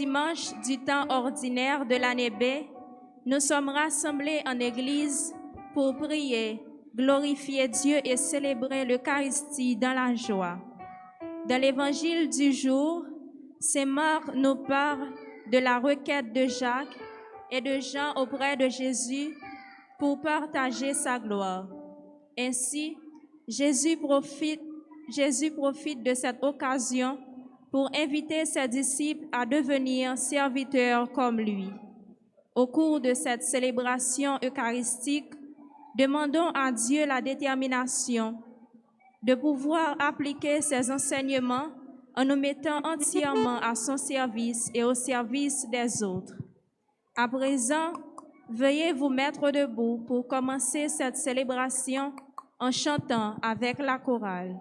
dimanche du temps ordinaire de l'année B, nous sommes rassemblés en Église pour prier, glorifier Dieu et célébrer l'Eucharistie dans la joie. Dans l'Évangile du jour, Saint Marc nous parle de la requête de Jacques et de Jean auprès de Jésus pour partager sa gloire. Ainsi, Jésus profite de cette occasion pour inviter ses disciples à devenir serviteurs comme lui. Au cours de cette célébration eucharistique, demandons à Dieu la détermination de pouvoir appliquer ses enseignements en nous mettant entièrement à son service et au service des autres. À présent, veuillez vous mettre debout pour commencer cette célébration en chantant avec la chorale.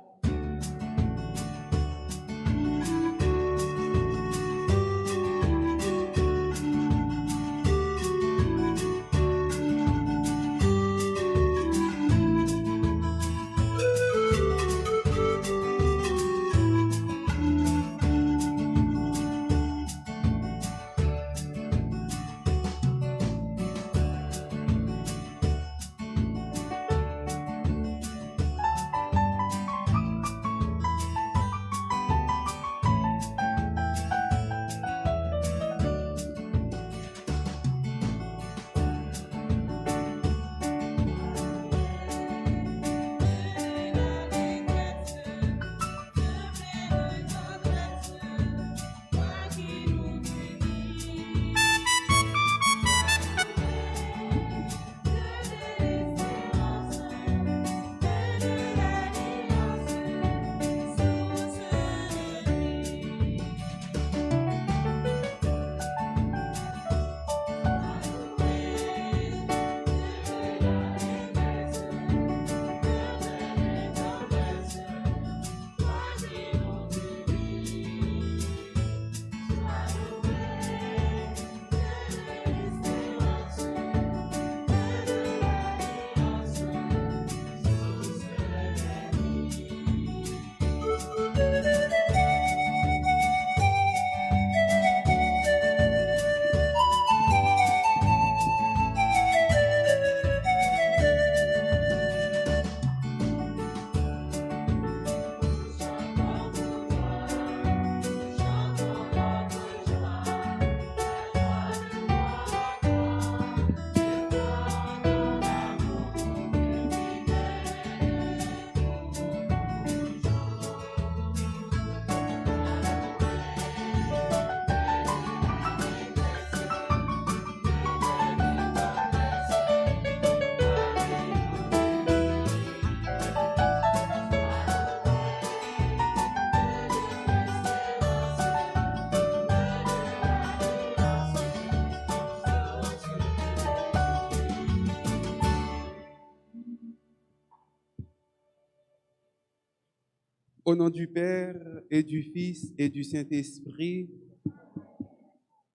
Au nom du Père et du Fils et du Saint-Esprit,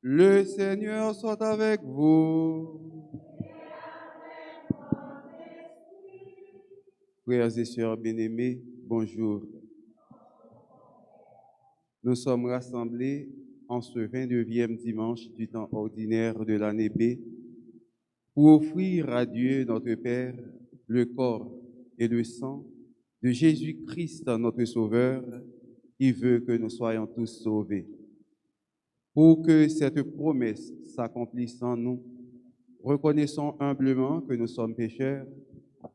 le Seigneur soit avec vous. Frères et sœurs bien-aimés, bonjour. Nous sommes rassemblés en ce 29e dimanche du temps ordinaire de l'année B pour offrir à Dieu notre Père le corps et le sang de Jésus-Christ, notre Sauveur, qui veut que nous soyons tous sauvés. Pour que cette promesse s'accomplisse en nous, reconnaissons humblement que nous sommes pécheurs,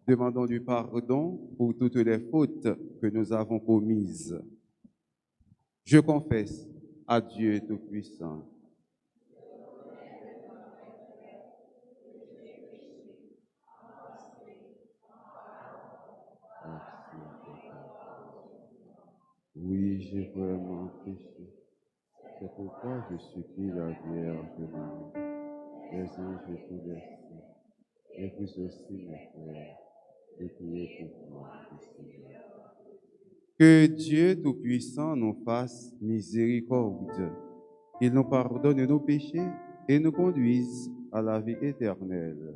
demandons du pardon pour toutes les fautes que nous avons commises. Je confesse à Dieu Tout-Puissant. Oui, j'ai vraiment péché. C'est pourquoi je supplie la Vierge Marie, les anges et tous les saints, et vous aussi, mes frères, de prier pour moi. Que Dieu Tout-Puissant nous fasse miséricorde, qu'il nous pardonne nos péchés et nous conduise à la vie éternelle.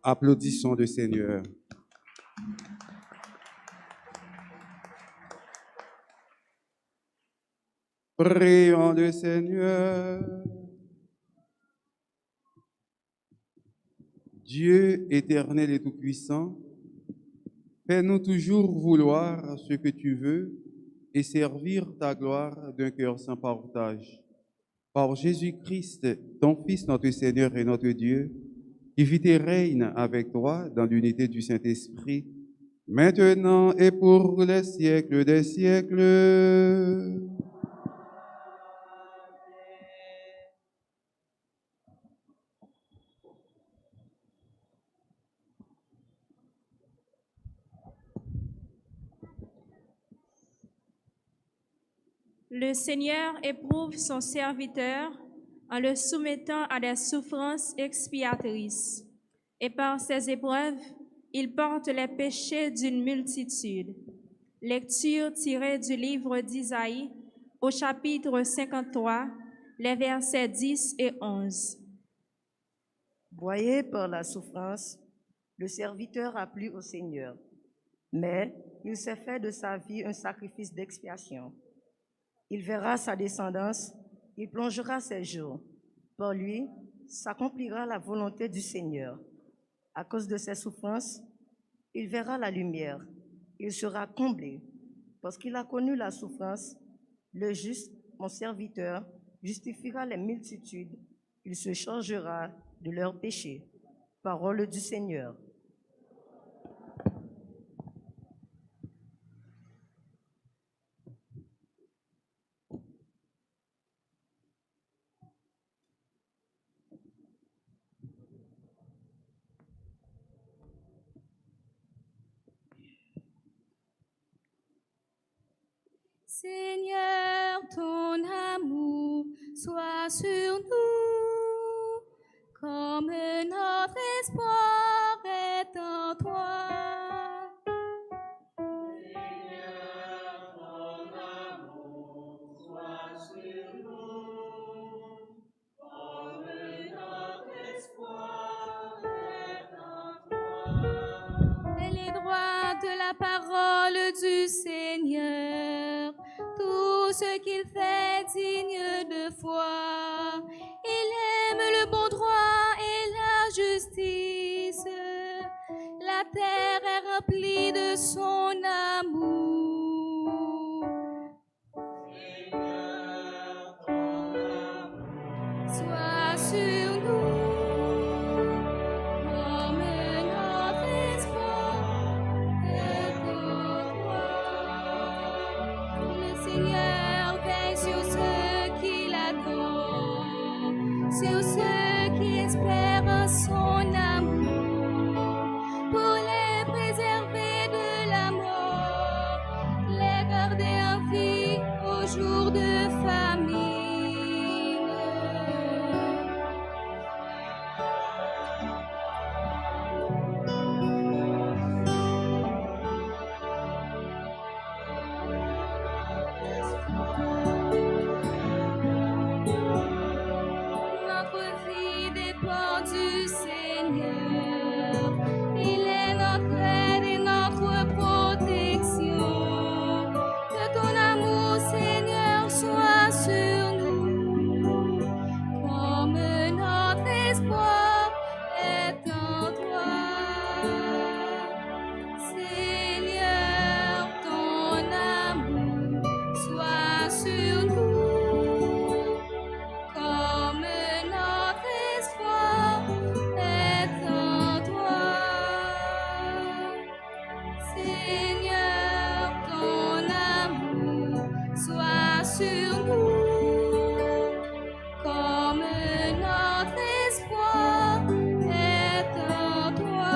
Applaudissons le Seigneur. Prions le Seigneur. Dieu éternel et tout-puissant, fais-nous toujours vouloir ce que tu veux et servir ta gloire d'un cœur sans partage. Par Jésus-Christ, ton Fils, notre Seigneur et notre Dieu, qui vit et règne avec toi dans l'unité du Saint-Esprit, maintenant et pour les siècles des siècles. Le Seigneur éprouve son serviteur en le soumettant à des souffrances expiatrices. Et par ces épreuves, il porte les péchés d'une multitude. Lecture tirée du livre d'Isaïe au chapitre 53, les versets 10 et 11. Broyé par la souffrance, le serviteur a plu au Seigneur, mais il s'est fait de sa vie un sacrifice d'expiation. Il verra sa descendance, il plongera ses jours. Par lui, s'accomplira la volonté du Seigneur. À cause de ses souffrances, il verra la lumière. Il sera comblé. Parce qu'il a connu la souffrance, le juste, mon serviteur, justifiera les multitudes. Il se chargera de leurs péchés. Parole du Seigneur. Seigneur, ton amour soit sur nous, comme notre espoir est en toi. Seigneur, ton amour soit sur nous, comme notre espoir est en toi. Elle est droite de la parole du Seigneur. Tout ce qu'il fait digne de foi. Il aime le bon droit et la justice. La terre est remplie de son amour. Seigneur, ton amour soit sur nous, comme notre espoir est en toi. Le Seigneur veille sur ceux qui l'adorent, sur ceux qui espèrent en son amour, pour les préserver de la mort, les garder en vie au jour de famine. Notre vie dépend du Seigneur. Il est notre aide et notre protection. Que ton amour, Seigneur, soit sur nous, comme notre espoir est en toi. Seigneur, ton amour soit sur nous, comme notre espoir est en toi. Seigneur, ton amour soit sur nous, comme notre espoir est en toi.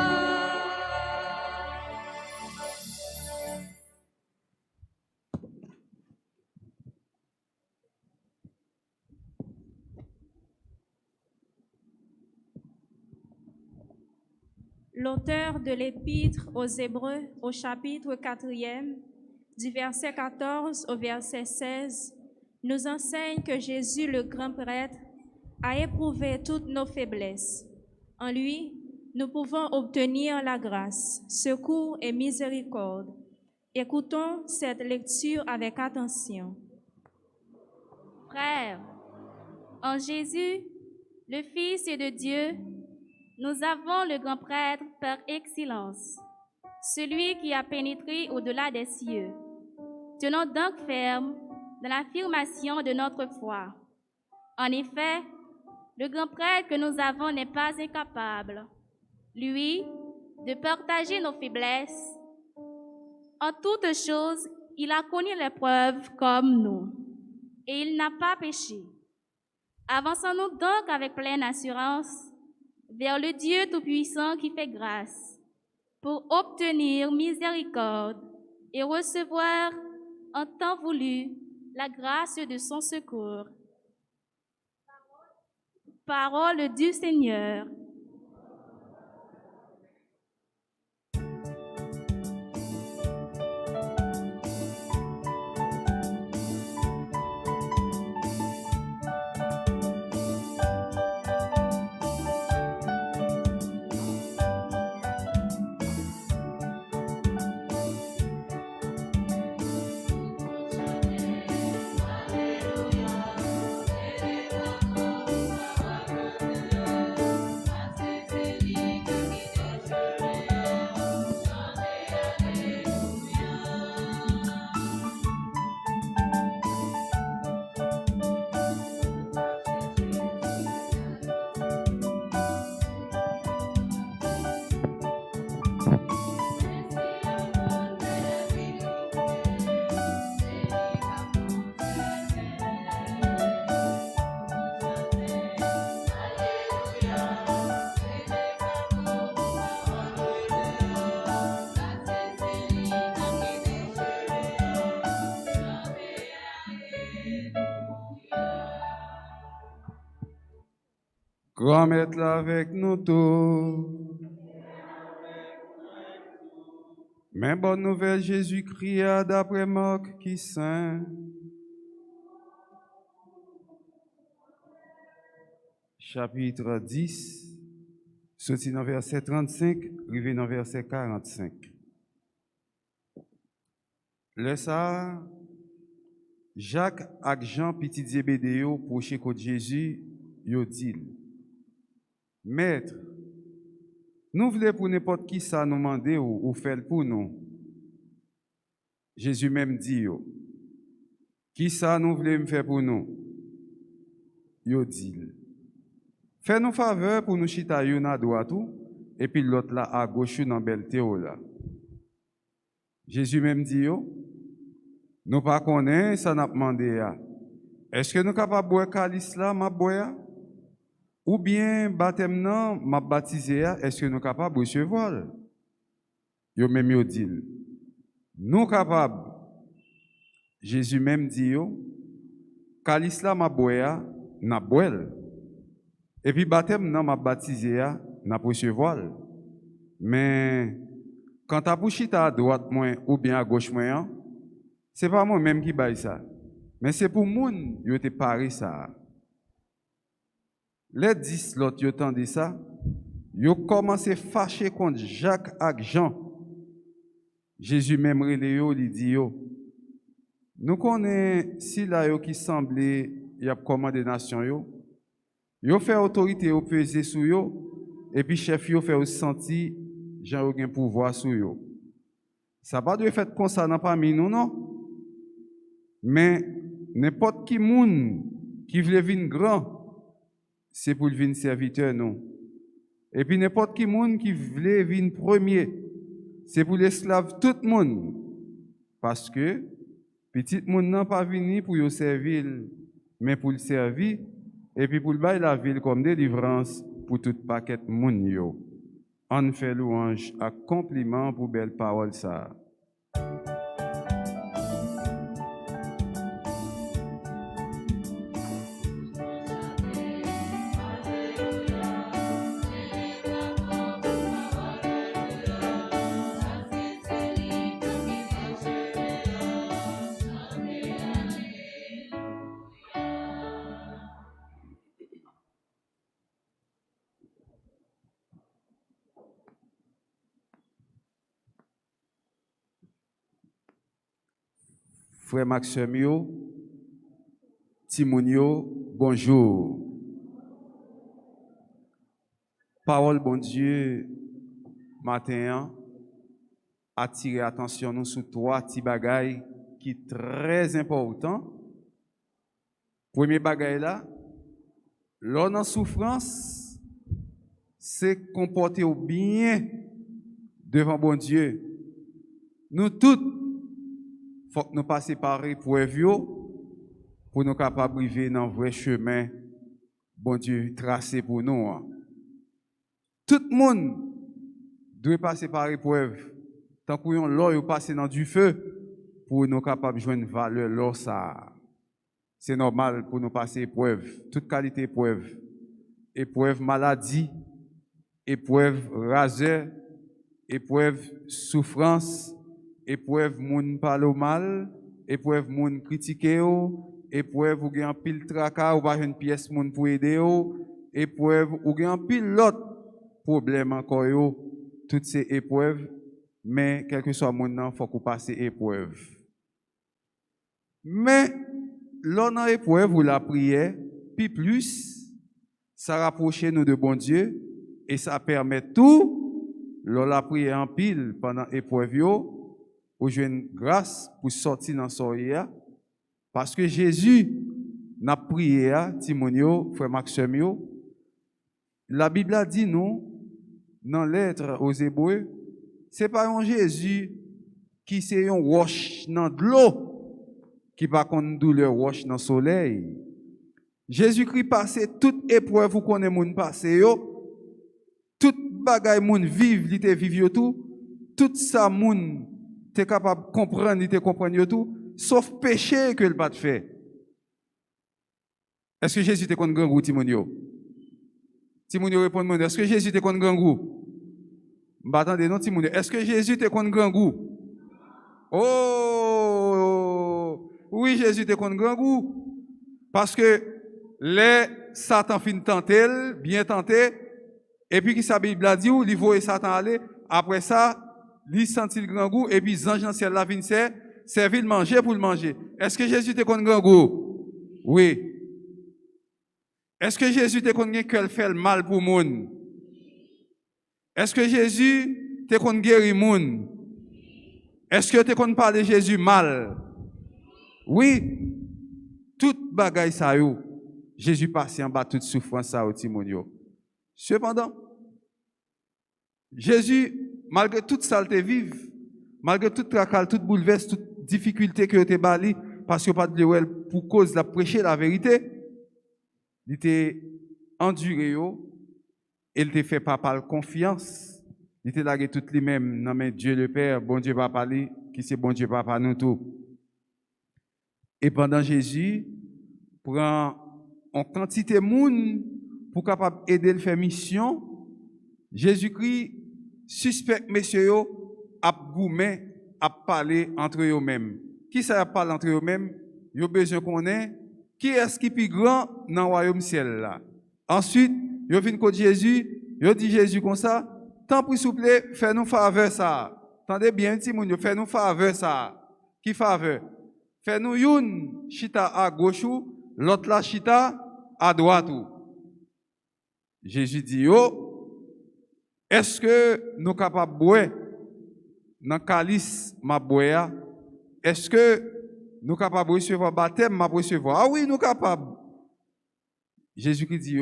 L'auteur de l'Épître aux Hébreux, au chapitre 4e, du verset 14 au verset 16, nous enseigne que Jésus, le grand prêtre, a éprouvé toutes nos faiblesses. En lui, nous pouvons obtenir la grâce, secours et miséricorde. Écoutons cette lecture avec attention. Frères, en Jésus, le Fils de Dieu, nous avons le grand prêtre par excellence, celui qui a pénétré au-delà des cieux. Tenons donc ferme dans l'affirmation de notre foi. En effet, le grand prêtre que nous avons n'est pas incapable, lui, de partager nos faiblesses. En toutes choses, il a connu l'épreuve comme nous, et il n'a pas péché. Avançons-nous donc avec pleine assurance vers le Dieu Tout-Puissant qui fait grâce, pour obtenir miséricorde et recevoir en temps voulu la grâce de son secours. Parole du Seigneur. Grand Maître là avec nous tous. Mais bonne nouvelle, Jésus-Christ a d'après Marc qui saint. Chapitre 10, sorti dans verset 35, arrivé dans verset 45. Le ça, Jacques et Jean petit Zébédée proché contre Jésus, yo dit: Maître, nous voulons pour n'importe qui ça nous demander ou faire pour nous. Jésus même dit yo: Qui ça nous voulez me faire pour nous? Yo dit: Fais-nous faveur pour nous chita yon à droite et puis l'autre là à gauche dans belle théo là. Jésus même dit yo: Nous pas connaît ça n'a demandé. Est-ce que nous capables boire calice là m'a boire? Ou bien baptême non m'a baptisé, est-ce que nous capables recevoir? Yo même yo dit: Nous capables. Jésus même dit yo: Calice là m'a boire, n'a boire. Et puis baptême non m'a baptisé, n'a recevoir. Mais quand tu as chita à droite moi ou bien à gauche moi, c'est pas moi même qui baille ça. Mais c'est pour moun yo te paré ça. Les 10 l'autre yo tande ça, yo commencé fâcher contre Jacques et Jean. Jésus même relé yo, li dit yo: Nous connaissons si la yo qui semblait y a commandé nation yo fait autorité yo peser sou yo et puis chef yo fait senti Jean yo gen pouvoir sou yo. Ça pas de fait comme ça dans parmi nous non. Mais n'importe qui moun qui veut venir grand, c'est pour venir serviteur non. Et puis n'importe qui moun qui veut venir premier, c'est pour l'esclave tout le monde. Parce que petit moun n'a pas venu pour yo servir, mais pour le servir et puis pour le bailler la ville comme délivrance pour tout paquet moun yo. On fait louange à compliment pour belle parole ça. frère Maxime, Timonio, bonjour. Parole bon Dieu, matin, attirer attention nous sur trois petits bagailles qui sont très importants. Premier bagaille là, l'on en souffrance, c'est comporter bien devant bon Dieu. Nous tous, faut que nous passions par épreuve pour nous capables de vivre dans le vrai chemin, bon Dieu tracé pour nous. Tout le monde doit passer par épreuve. Tant que l'or passer dans du feu pour nous capables de jouer une valeur l'or ça. C'est normal pour nous passer épreuve, toute qualité épreuve. Épreuve maladie, épreuve raseur, épreuve souffrance, épreuve moun parle mal, épreuve moun critiquer, épreuve ou gen pile tracas ou pas une pièce moun pour aider, épreuve ou gen pile l'autre problème encore yo, toutes ces épreuves, mais quel que soit mon nom, faut qu'on passe épreuve. Mais l'on a épreuve ou la prière, puis plus, ça rapproche nous de bon Dieu et ça permet tout, l'on la prière en pile pendant l'épreuve yo, ou j'ai une grâce pour sortir dans soya, parce que Jésus n'a prié Timonio, frère Maxime, la Bible a dit nous, dans l'être aux Hébreux, c'est pas un Jésus qui c'est un roche dans de l'eau, qui pas contre douleur roche dans le soleil. Jésus-Christ passé toute épreuve vous connaissez moun passé yo, toute bagaille moun vive, li te vive yo tout ça moun t'es capable de comprendre, il te comprendre yo tout, sauf péché que le pas fait. Est-ce que Jésus te contre grand goût Timonio? Timonio répond est-ce que Jésus te contre grand goût? Attendez non Timonio, est-ce que Jésus te contre grand goût? Oh oui, Jésus te contre grand goût parce que les Satan fin tenter, bien tenté et puis qui sa Bible a dit où il voit Satan aller après ça, il sentit le grand goût et puis les anges dans le ciel la vinn servir le manger pour le manger. Est-ce que Jésus te contre grand goût? Oui. Est-ce que Jésus te connaît qu'elle fait le mal pour moun? Est-ce que Jésus te connaît guérir moun? Est-ce que te connaît parler Jésus mal? Oui. Toute bagaille ça yo. Jésus passe en bas toute souffrance ça au Timonio. Cependant, Jésus, malgré toute saleté vive, malgré toute tracas, toute bouleverse, toute difficulté que te bali, parce que pas de pour cause de prêcher la vérité, il était enduré, il te fait pas par confiance, il te lagué tout lui-même, non mais Dieu le Père, bon Dieu Papa lui, qui c'est bon Dieu Papa nous tout. Et pendant Jésus, prend en quantité de monde pour capable aider le faire mission, Jésus-Christ suspecte messieurs a goumé à parler entre eux-mêmes. Qui ça parle entre eux-mêmes? Yo besoin qu'on ait qui est-ce qui est plus grand dans le royaume ciel là. Ensuite, yo vinn côté Jésus, yo dit Jésus comme ça, tant pour s'il vous plaît, fais-nous faveur ça. Tendez bien petit moun, fais-nous faveur ça. Qui faveur? Fais-nous une chita à gauche, l'autre la chita à droite. Jésus dit est-ce que nous capables de boire dans calice ma boire? Est-ce que nous capables de recevoir baptême ma recevoir? Ah oui, nous capables. Jésus-Christ dit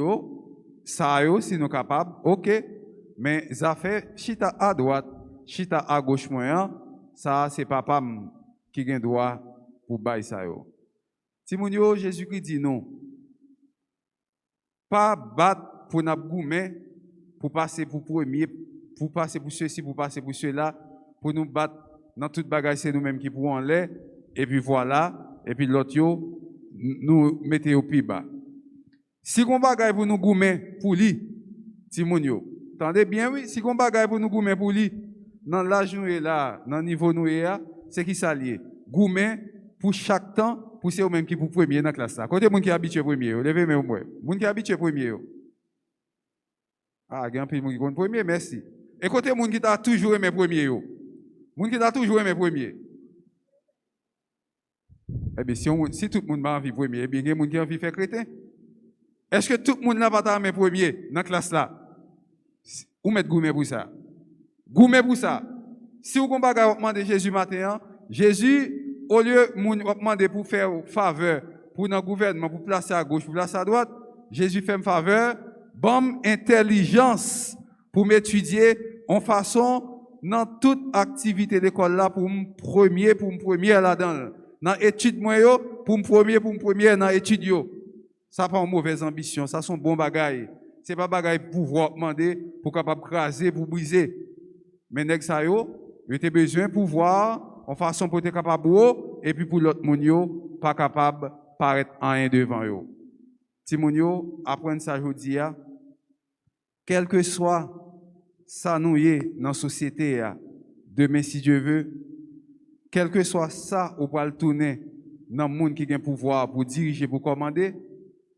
ça si nous capables. OK. Mais ça fait chita à droite, chita à gauche moyen, ça c'est papa qui a droit pour bailler ça yo. Timonio, Jésus-Christ dit non. Pas battre pour n'a goumé pour passer pour premier, pour passer pour ceci, pour passer pour cela, pour nous battre dans toute bagaille, c'est nous-mêmes qui pourrons en l'air, et puis voilà, et puis l'autre, nous mettons au plus bas. Si on bagaille pour nous goumer pour lui, Timonio, attendez bien, oui, si on bagaille pour nous goumer pour lui, dans l'âge nous est là, dans le niveau nous est là, c'est qui s'allie. Goumer pour chaque temps, pour ceux même qui pour premier dans la classe. Côté moun qui habitué premier, levez-moi au moins. Moun qui habitué premier. Ah, il y a un peu de monde qui compte premier, merci. Et côté moun qui t'a toujours aimé premier. Moun qui t'a toujours aimé premier. Eh bien, si tout le monde a envie premier, eh bien, il y a des gens qui ont envie de faire chrétien. Est-ce que tout le monde n'a pas ta main premier dans la classe là? Ou mettre gourmet pour ça? Gourmet pour ça. Si vous avez demandé Jésus matin, Jésus, au lieu de demander pour faire faveur, pour dans le gouvernement, pour placer à gauche, pour placer à droite, Jésus fait une faveur, bonne intelligence pour m'étudier en façon dans toute activité d'école là pour me premier là-dedans. Dans l'étude moi pour me premier dans l'étude yo. Ça pas une mauvaise ambition, ça sont bons bagailles. C'est pas bagaille pour pouvoir demander pour capable craser, pour briser. Mais nèg sa yo, il a besoin de pouvoir en façon pour être capable et puis pour l'autre moun yo pas capable paraître en un devant yo. Ti moun yo apprendre ça jodi a, quel que soit ça nous est dans la société demain si Dieu veut, quel que soit ça ou pas le tourner dans le monde qui a pouvoir pour diriger, pour commander,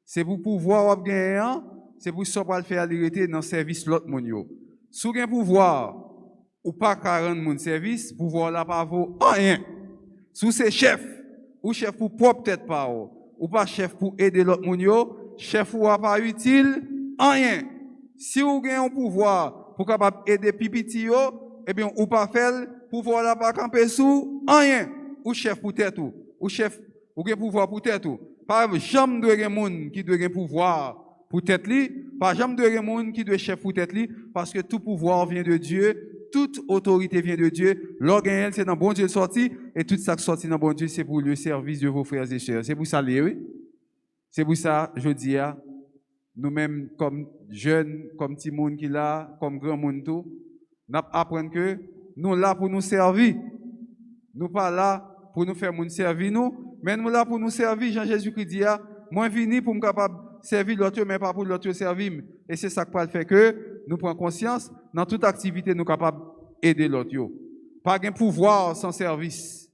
c'est pour pouvoir gagner, c'est pour ça pour le faire l'irriter dans le service l'autre moun yo. Si vous avez pouvoir ou pas 40 moun service, pouvoir là pas vaut rien. Si c'est chef, ou chef pour propre tête pas ou pas chef pour aider l'autre moun yo, chef ou pas utile rien. Si vous avez un pouvoir pour capable aider pipiti yo, eh bien ou pas faire pouvoir là pas camper sous rien. Ou chef pour tête ou chef ou gen pouvoir pour tête ou. Pas jamais de gen moun qui doit gen pouvoir pour tête li, pas jamais de gen moun qui doit chef pour tête li parce que tout pouvoir vient de Dieu. Toute autorité vient de Dieu. L'organe, c'est dans bon Dieu sorti. Et tout ça qui sorti dans bon Dieu, c'est pour le service de vos frères et sœurs. C'est pour ça, oui. C'est pour ça, je dis, nous-mêmes, comme jeunes, comme petits monde qui là, comme grand monde tout, nous apprenons que nous là pour nous servir. Nous pas là pour nous faire nous servir nous, mais nous là pour nous servir. Jean-Jésus-Christ dit, moi venu pour me capable servir l'autre, mais pas pour l'autre servir. Et c'est ça qui fait que nous prenons conscience, dans toute activité, nous sommes capables d'aider l'autre. Pas de pouvoir sans service.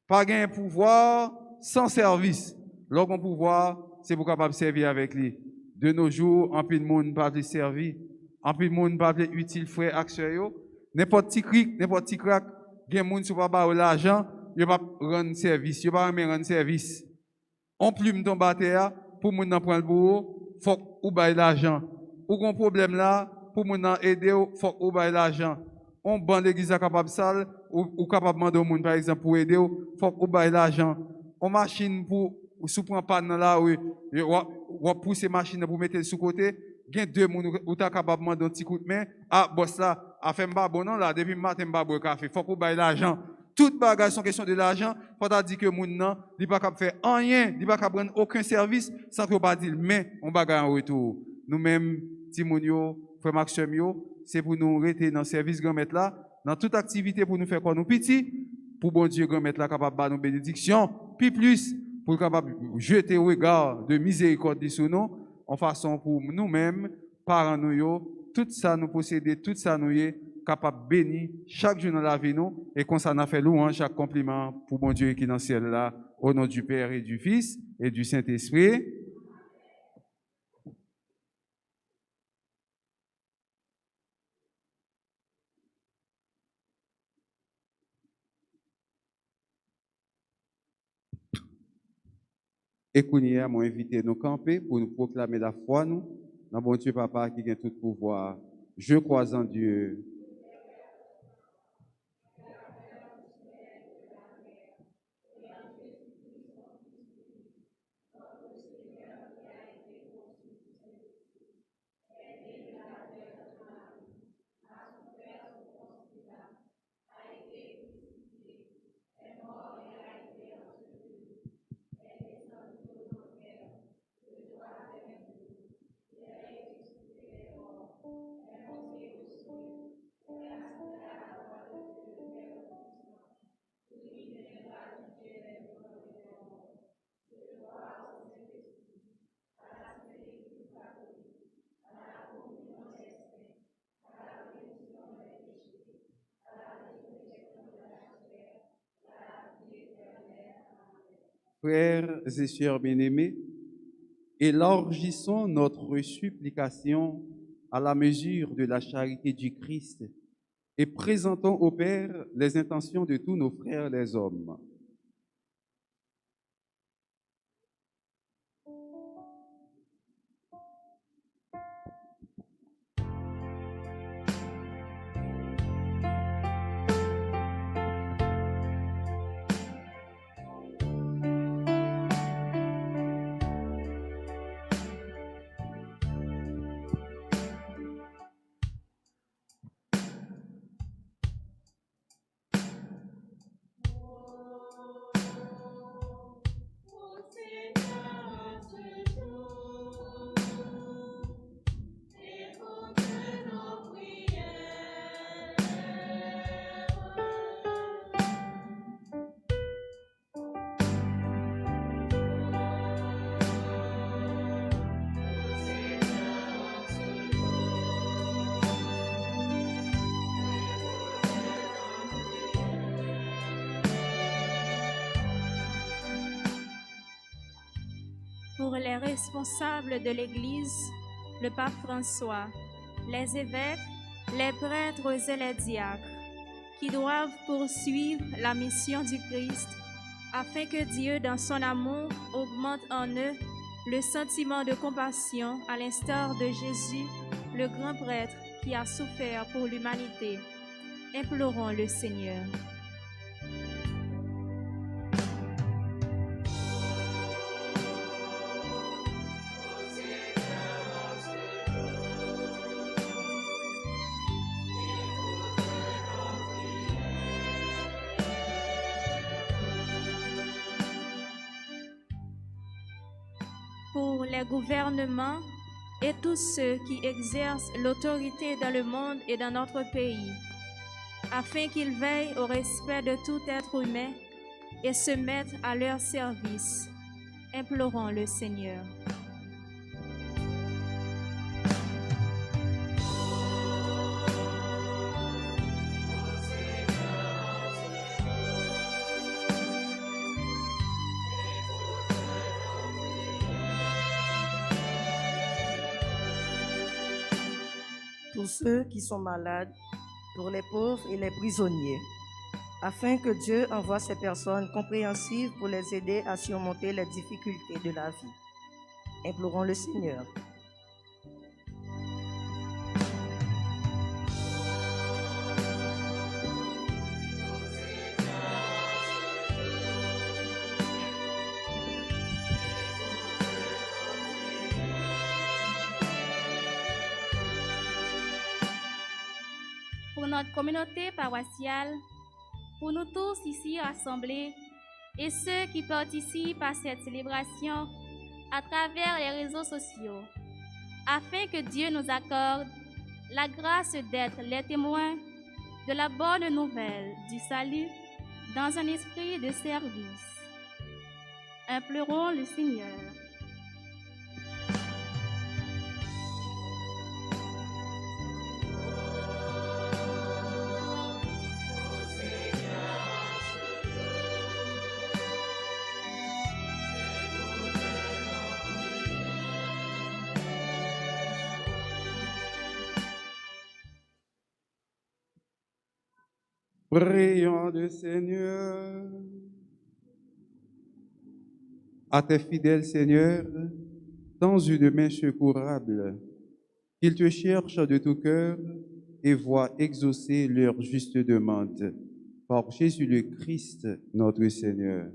Pas de pouvoir sans service. Lorsqu'on pouvoir, c'est pour capable servir avec lui. De nos jours, en plus de monde pas de servir. En plus de monde pas de utile frère action. N'importe qui cric, n'importe qui crack, il y a des gens qui ne pas l'argent, il pas rendre service, il pas rendre service. On plume ton bâtard pour moun nan prendre le bourreau, faut ou bail l'argent. Ou gon problème là, pour moun nan aider, faut ou bail l'argent. On ban l'église capable sale ou capable demander au moun par exemple pour aider, faut ou bail l'argent. On machine pour sous prend panne là ou pousser machine pour mettre sous côté, gen deux moun ou ta capable demander un petit coup de main, ah boss là, a fait m'ba bon non là depuis matin m'ba boire café, faut ou bail l'argent. Toutes bagages sont question de l'argent. Faut dire que moun nan, il pas capable faire rien, il pas capable prendre aucun service sans que pas dire mais on bagage en retour. Nous-mêmes ti moun yo, frère Maxime yo, c'est pour nous rester dans le service grand maître là, dans toute activité pour nous faire quoi nous petit, pour bon Dieu grand maître là capable de nous bénédiction, puis plus pour capable jeter regard de miséricorde sur nous en façon pour nous-mêmes parents nous yo, tout ça nous posséder, tout ça nous y capable de bénir chaque jour dans la vie nous et qu'on s'en a fait louange chaque compliment pour bon Dieu qui est dans le ciel là au nom du Père et du Fils et du Saint-Esprit. Et qu'on y a m'ont invité nous camper pour nous proclamer la foi nous dans bon Dieu papa qui a tout pouvoir. Je crois en Dieu. Frères et sœurs bien-aimés, élargissons notre supplication à la mesure de la charité du Christ et présentons au Père les intentions de tous nos frères les hommes. pour les responsables de l'Église, le pape François, les évêques, les prêtres et les diacres, qui doivent poursuivre la mission du Christ, afin que Dieu, dans son amour, augmente en eux le sentiment de compassion, à l'instar de Jésus, le grand prêtre qui a souffert pour l'humanité. Implorons le Seigneur. Pour les gouvernements et tous ceux qui exercent l'autorité dans le monde et dans notre pays, afin qu'ils veillent au respect de tout être humain et se mettent à leur service. Implorons le Seigneur. Pour ceux qui sont malades, pour les pauvres et les prisonniers, afin que Dieu envoie ces personnes compréhensives pour les aider à surmonter les difficultés de la vie. Implorons le Seigneur. Pour notre communauté paroissiale, pour nous tous ici rassemblés et ceux qui participent à cette célébration à travers les réseaux sociaux, afin que Dieu nous accorde la grâce d'être les témoins de la bonne nouvelle du salut dans un esprit de service. Implorons le Seigneur. Prions le Seigneur. À tes fidèles, Seigneur, tends une main secourable, qu'ils te cherchent de tout cœur et voient exaucer leur juste demande. Par Jésus le Christ, notre Seigneur.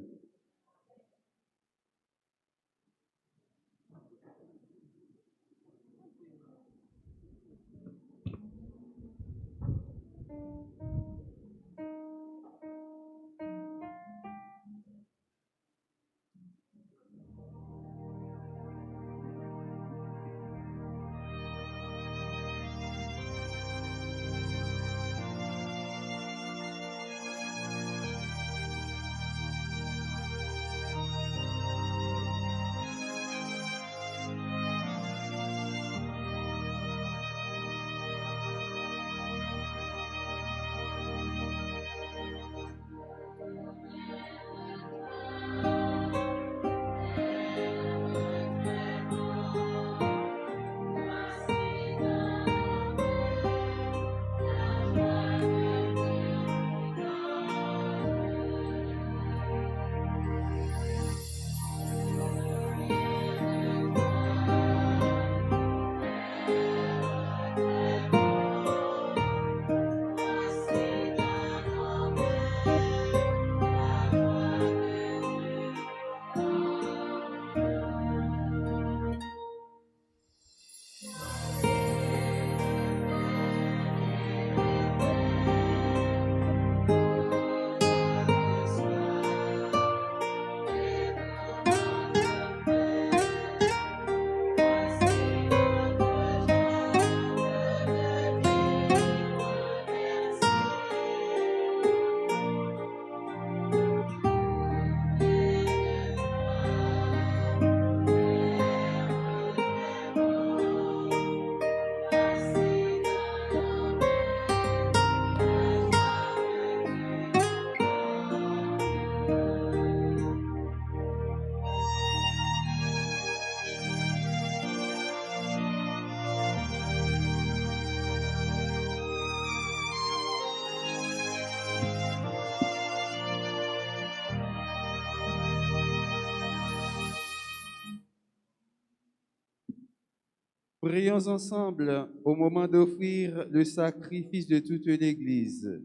Prions ensemble au moment d'offrir le sacrifice de toute l'Église.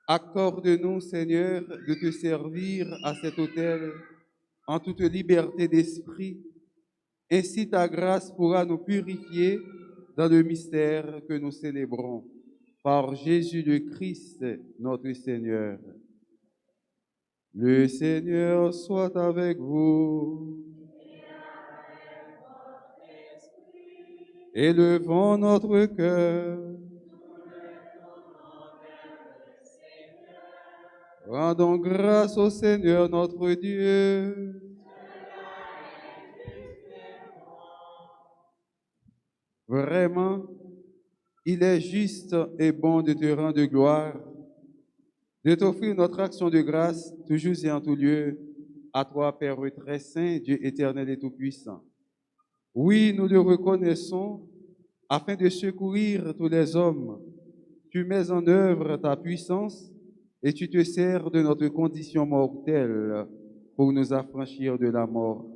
Accorde-nous, Seigneur, de te servir à cet autel en toute liberté d'esprit. Ainsi ta grâce pourra nous purifier dans le mystère que nous célébrons. Par Jésus le Christ, notre Seigneur. Le Seigneur soit avec vous. Élevons notre cœur. Rendons grâce au Seigneur notre Dieu. Vraiment, il est juste et bon de te rendre gloire, de t'offrir notre action de grâce, toujours et en tout lieu, à toi, Père très saint, Dieu éternel et tout-puissant. Oui, nous le reconnaissons, afin de secourir tous les hommes. Tu mets en œuvre ta puissance et tu te sers de notre condition mortelle pour nous affranchir de la mort.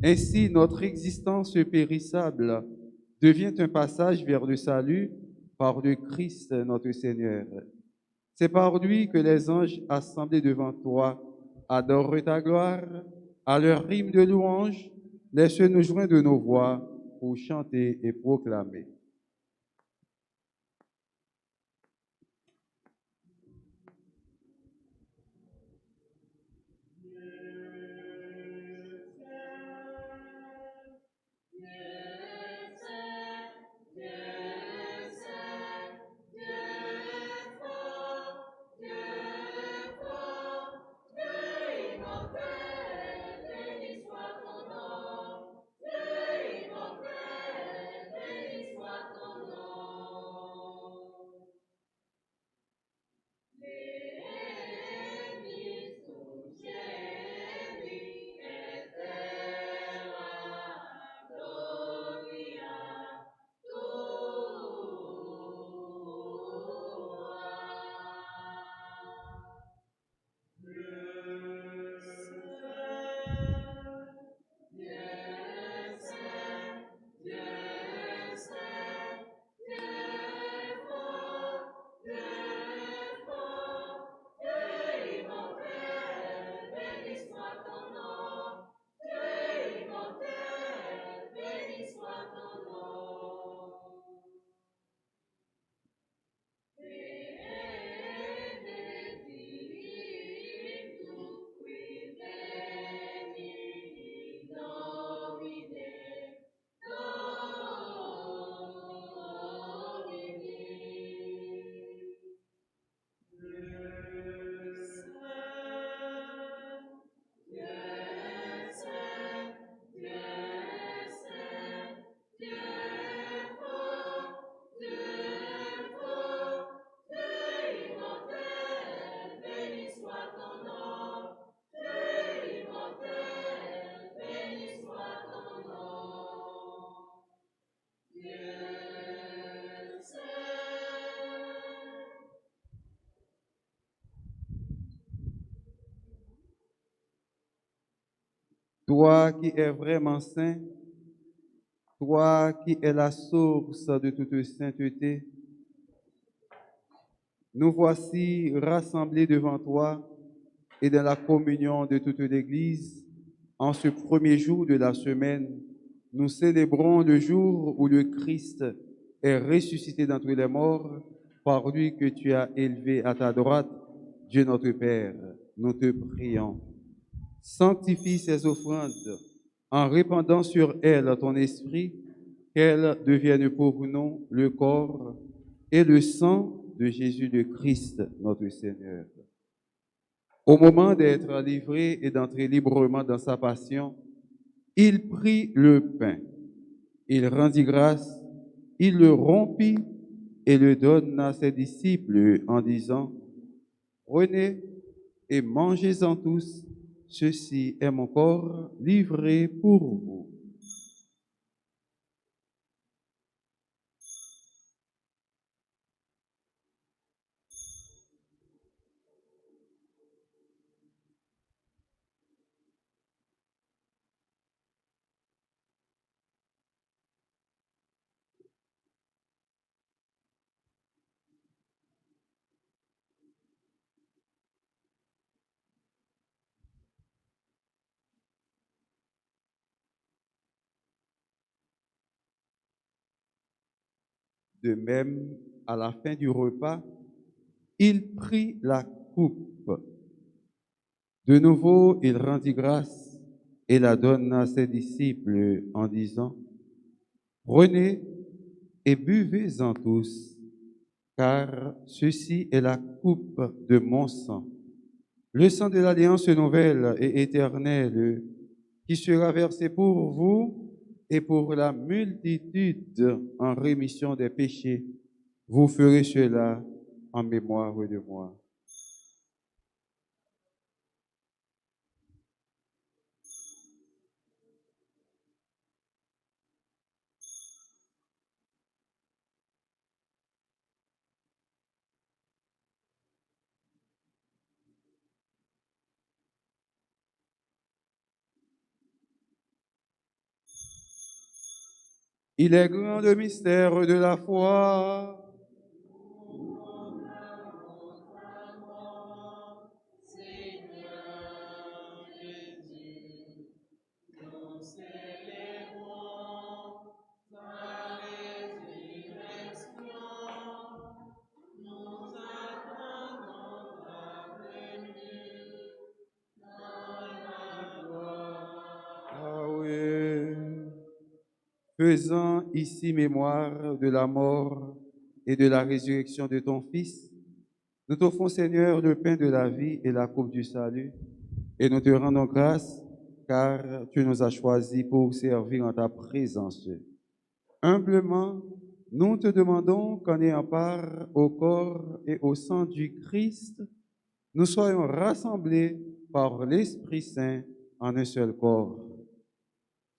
Ainsi, notre existence périssable devient un passage vers le salut par le Christ notre Seigneur. C'est par lui que les anges assemblés devant toi adorent ta gloire. À leur rime de louange, laisse-nous joindre nos voix pour chanter et proclamer. Toi qui es vraiment saint, toi qui es la source de toute sainteté, nous voici rassemblés devant toi et dans la communion de toute l'Église. En ce premier jour de la semaine, nous célébrons le jour où le Christ est ressuscité d'entre les morts, par lui que tu as élevé à ta droite, Dieu notre Père. Nous te prions. Sanctifie ces offrandes en répandant sur elles ton esprit, qu'elles deviennent pour nous le corps et le sang de Jésus le Christ, notre Seigneur. Au moment d'être livré et d'entrer librement dans sa passion, il prit le pain, il rendit grâce, il le rompit et le donna à ses disciples en disant, « Prenez et mangez-en tous, ceci est mon corps livré pour vous. » De même, à la fin du repas, il prit la coupe. De nouveau, il rendit grâce et la donna à ses disciples en disant, prenez et buvez-en tous, car ceci est la coupe de mon sang, le sang de l'alliance nouvelle et éternelle, qui sera versé pour vous et pour la multitude en rémission des péchés. Vous ferez cela en mémoire de moi. Il est grand le mystère de la foi. Ah oui. Faisant ici mémoire de la mort et de la résurrection de ton Fils, nous t'offrons, Seigneur, le pain de la vie et la coupe du salut, et nous te rendons grâce car tu nous as choisis pour servir en ta présence. Humblement, nous te demandons qu'en ayant part au corps et au sang du Christ, nous soyons rassemblés par l'Esprit Saint en un seul corps.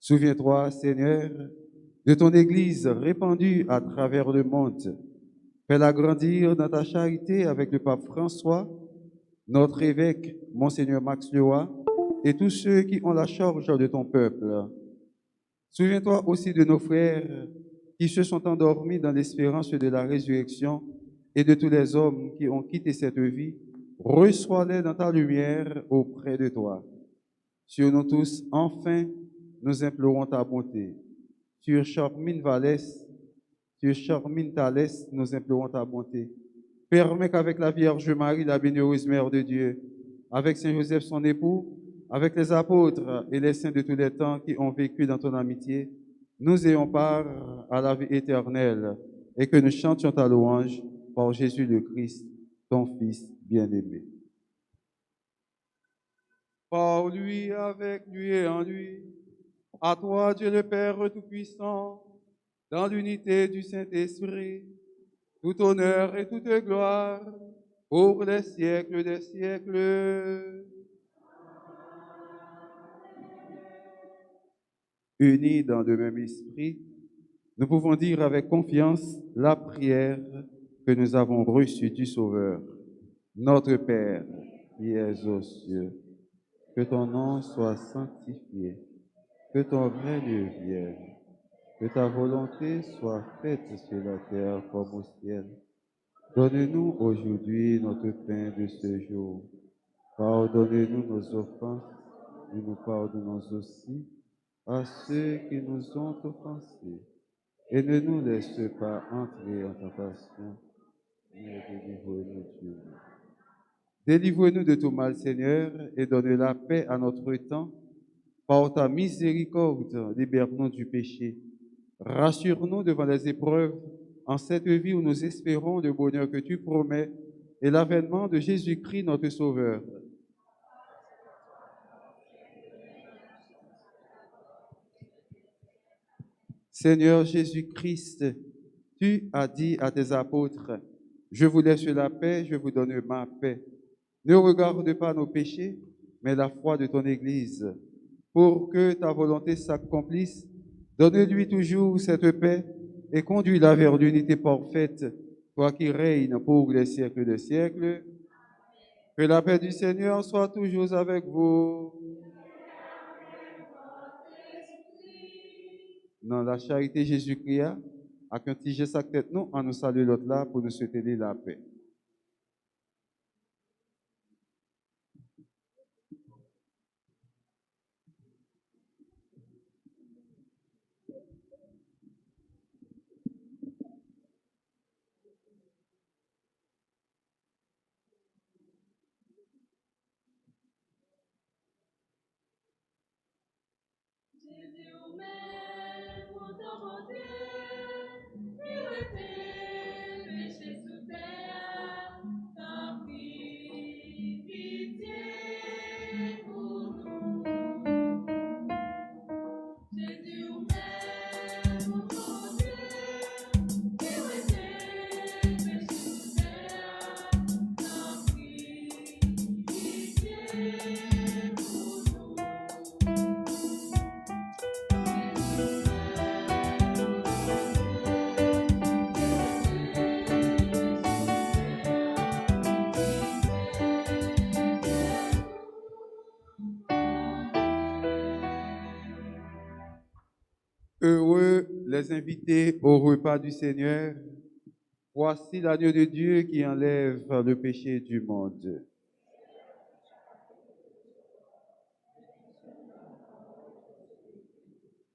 Souviens-toi, Seigneur, de ton Église répandue à travers le monde. Fais-la grandir dans ta charité avec le pape François, notre évêque, Monseigneur Max Leroy, et tous ceux qui ont la charge de ton peuple. Souviens-toi aussi de nos frères qui se sont endormis dans l'espérance de la résurrection et de tous les hommes qui ont quitté cette vie. Reçois-les dans ta lumière auprès de toi. Sur nous tous, enfin, nous implorons ta bonté. Sur Charmine Vallès, sur Charmine Thalès, nous implorons ta bonté. Permets qu'avec la Vierge Marie, la bienheureuse Mère de Dieu, avec Saint Joseph son époux, avec les apôtres et les saints de tous les temps qui ont vécu dans ton amitié, nous ayons part à la vie éternelle et que nous chantions ta louange par Jésus le Christ, ton Fils bien-aimé. Par lui, avec lui et en lui, à toi, Dieu le Père Tout-Puissant, dans l'unité du Saint-Esprit, tout honneur et toute gloire pour les siècles des siècles. Unis dans le même esprit, nous pouvons dire avec confiance la prière que nous avons reçue du Sauveur. Notre Père, qui es aux cieux, que ton nom soit sanctifié, que ton règne vienne, que ta volonté soit faite sur la terre comme au ciel. Donne-nous aujourd'hui notre pain de ce jour. Pardonnez-nous nos offenses, et nous pardonnons aussi à ceux qui nous ont offensés. Et ne nous laisse pas entrer en tentation, mais délivre-nous du mal. Délivre-nous de tout mal, Seigneur, et donne la paix à notre temps. Par ta miséricorde, libère-nous du péché. Rassure-nous devant les épreuves, en cette vie où nous espérons le bonheur que tu promets et l'avènement de Jésus-Christ, notre Sauveur. Seigneur Jésus-Christ, tu as dit à tes apôtres, « Je vous laisse la paix, je vous donne ma paix. Ne regarde pas nos péchés, mais la foi de ton Église. Pour que ta volonté s'accomplisse, donne-lui toujours cette paix et conduis-la vers l'unité parfaite, toi qui règnes pour les siècles des siècles. Que la paix du Seigneur soit toujours avec vous. Dans la charité Jésus-Christ, à qu'un petit geste à tête nous, en nous saluer l'autre là pour nous souhaiter la paix. Heureux les invités au repas du Seigneur. Voici l'agneau de Dieu qui enlève le péché du monde.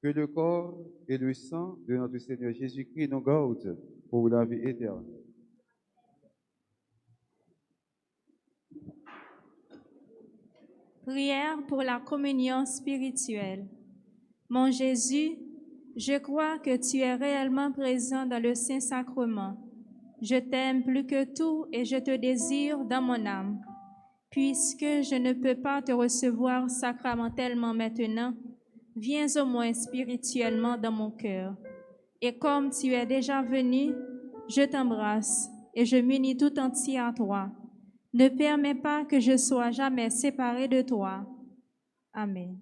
Que le corps et le sang de notre Seigneur Jésus-Christ nous gardent pour la vie éternelle. Prière pour la communion spirituelle. Mon Jésus, je crois que tu es réellement présent dans le Saint-Sacrement. Je t'aime plus que tout et je te désire dans mon âme. Puisque je ne peux pas te recevoir sacramentellement maintenant, viens au moins spirituellement dans mon cœur. Et comme tu es déjà venu, je t'embrasse et je m'unis tout entier à toi. Ne permets pas que je sois jamais séparé de toi. Amen.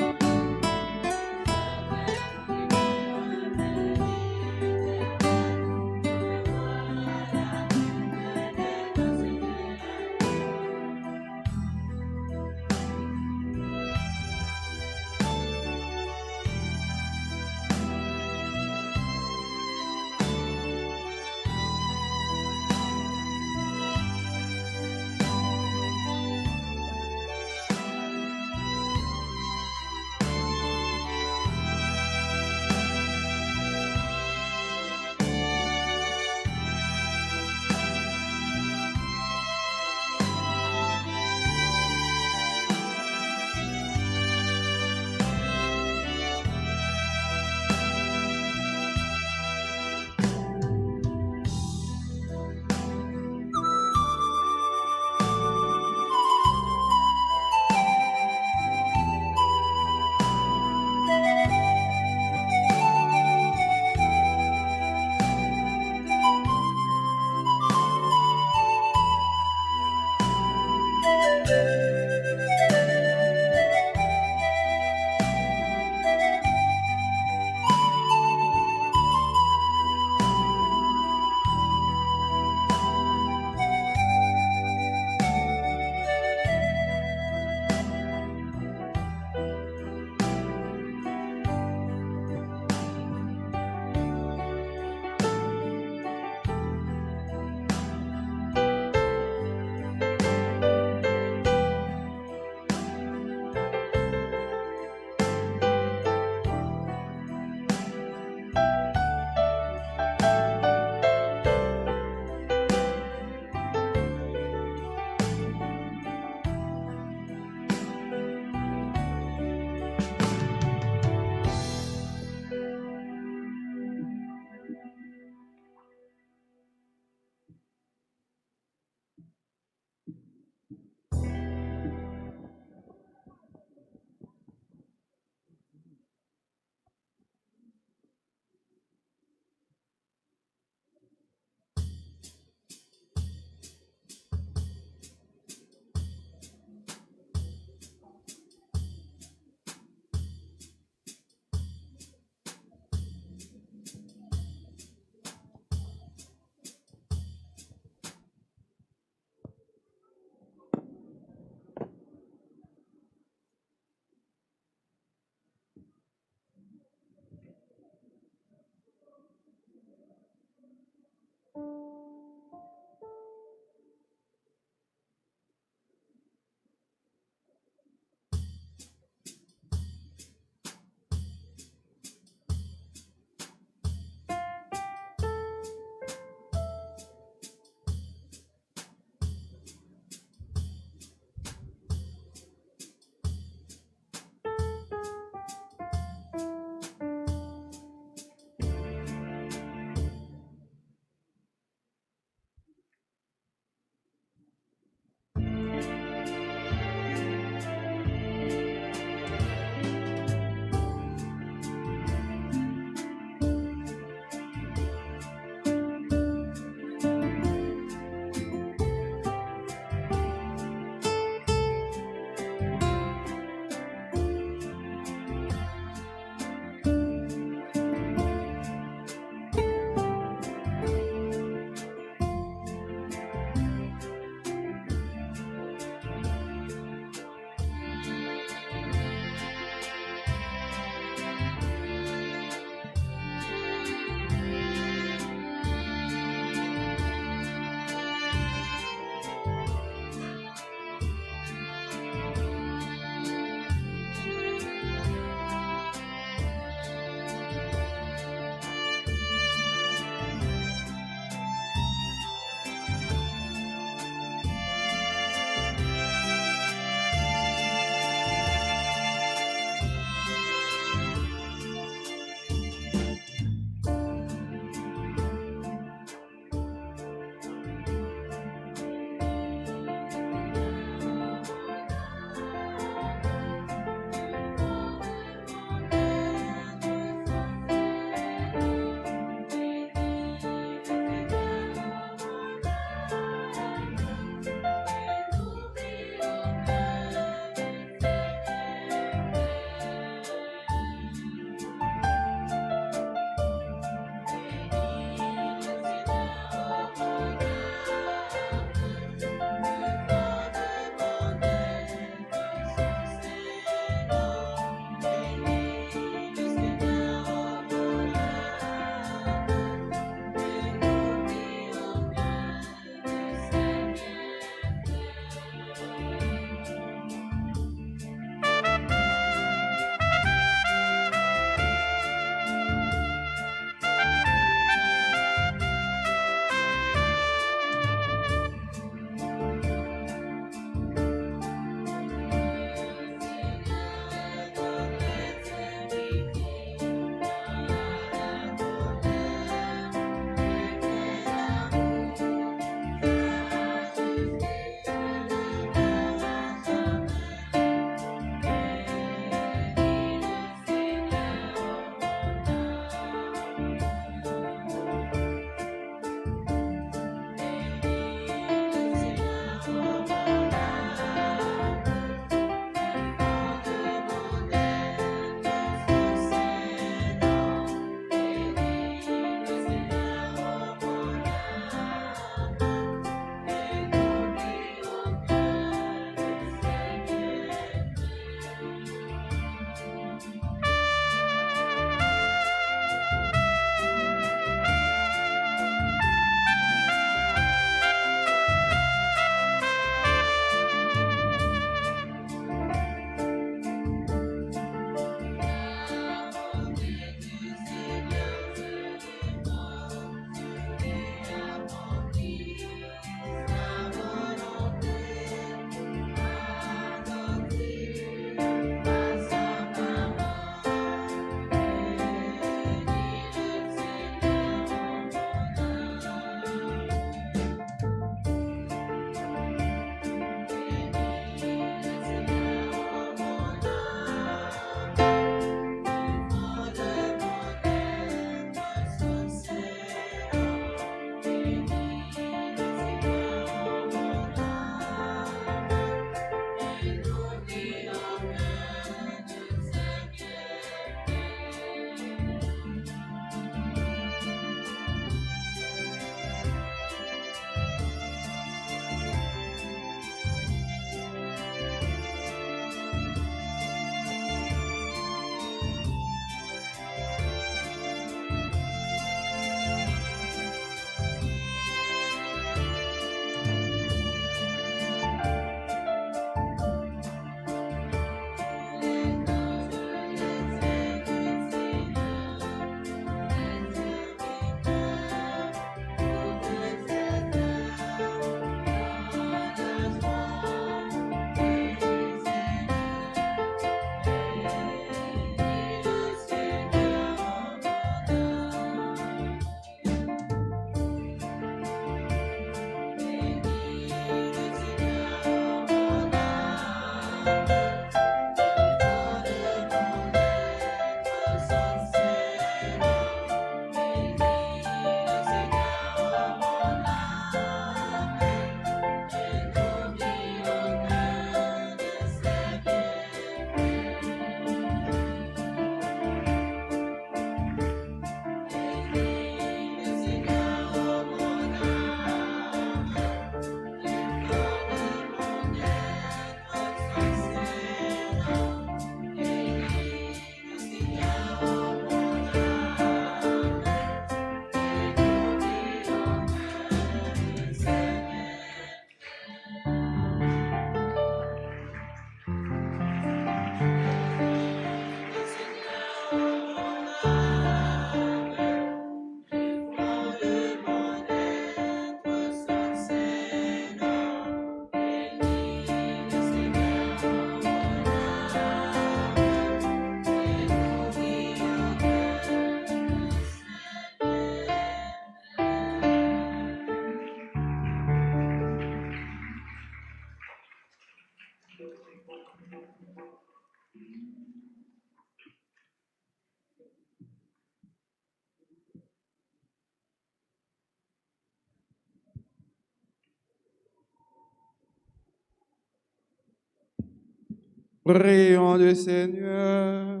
Prions le Seigneur.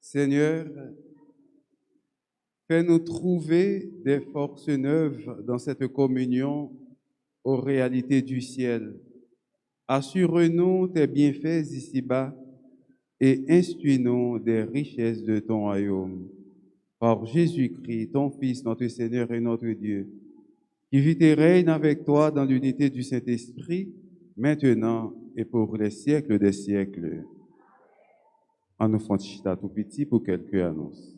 Seigneur, fais-nous trouver des forces neuves dans cette communion aux réalités du ciel. Assure-nous tes bienfaits ici-bas et instruis-nous des richesses de ton royaume. Par Jésus-Christ, ton Fils, notre Seigneur et notre Dieu, qui vit et règne avec toi dans l'unité du Saint-Esprit, maintenant et pour les siècles des siècles. En nous faisant chita tout petit pour quelques annonces.